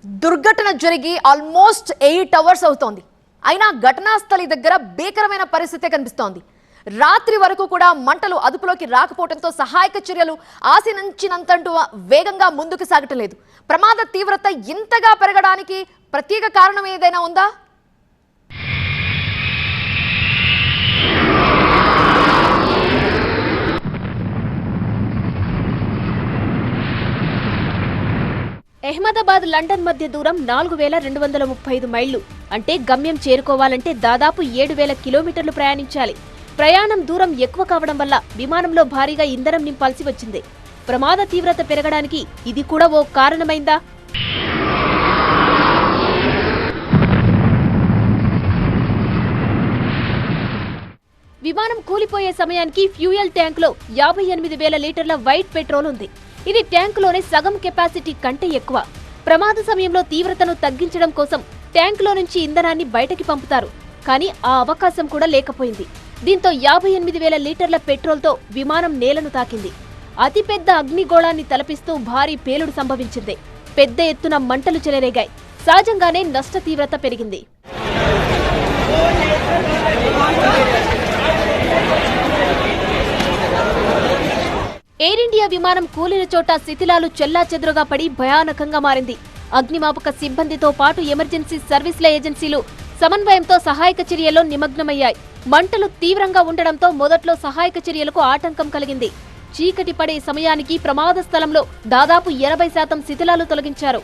దుర్ఘటన జరిగి almost 8 hours అవుతోంది. అయినా ఘటనా స్థలి దగ్గర భీకరమైన పరిస్థితి కనిపిస్తోంది. రాత్రి వరకు కూడా మంటలు అదుపులోకి రాకపోవడంతో సహాయక చర్యలు ఆశించినంత వేగంగా ముందుకు సాగటం లేదు. ప్రమాద తీవ్రత ఇంతగా పెరగడానికి ప్రత్యేక కారణం ఏదైనా ఉందా? అహ్మదాబాద్ లండన్ మధ్య దూరం 4235 మైళ్లు. అంటే గమ్యం చేరుకోవాలంటే దాదాపు 7000 కిలోమీటర్లు ప్రయాణించాలి. ప్రయాణం దూరం ఎక్కువ కావడం వల్ల విమానంలో భారీగా ఇంధనం నింపాల్సి వచ్చింది. ప్రమాద తీవ్రత పెరగడానికి ఇది కూడా ఓ కారణమైందా? విమానం కూలిపోయే సమయానికి ఫ్యూయల్ ట్యాంకులో 58,000 లీటర్ల వైట్ పెట్రోల్ ఉంది. ఇది ట్యాంకులోనే సగం కెపాసిటీ కంటే ఎక్కువ. ప్రమాద సమయంలో తీవ్రతను తగ్గించడం కోసం ట్యాంకులో నుంచి ఇంధనాన్ని బయటకి పంపుతారు. కానీ ఆ అవకాశం కూడా లేకపోయింది. దీంతో 58,000 లీటర్ల పెట్రోల్తో విమానం నేలను తాకింది. అతిపెద్ద అగ్నిగోళాన్ని తలపిస్తూ భారీ పేలుడు సంభవించింది. పెద్ద ఎత్తున మంటలు చెలరేగాయి. సహజంగానే నష్ట తీవ్రత పెరిగింది. ఎయిర్ ఇండియా విమానం కూలిన చోట శిథిలాలు చెల్లాచెదురుగా పడి భయానకంగా మారింది. అగ్నిమాపక సిబ్బందితో పాటు ఎమర్జెన్సీ సర్వీసుల ఏజెన్సీలు సమన్వయంతో సహాయక చర్యల్లో నిమగ్నమయ్యాయి. మంటలు తీవ్రంగా ఉండడంతో మొదట్లో సహాయక చర్యలకు ఆటంకం కలిగింది. చీకటి పడే సమయానికి ప్రమాద స్థలంలో దాదాపు 80% శిథిలాలు తొలగించారు.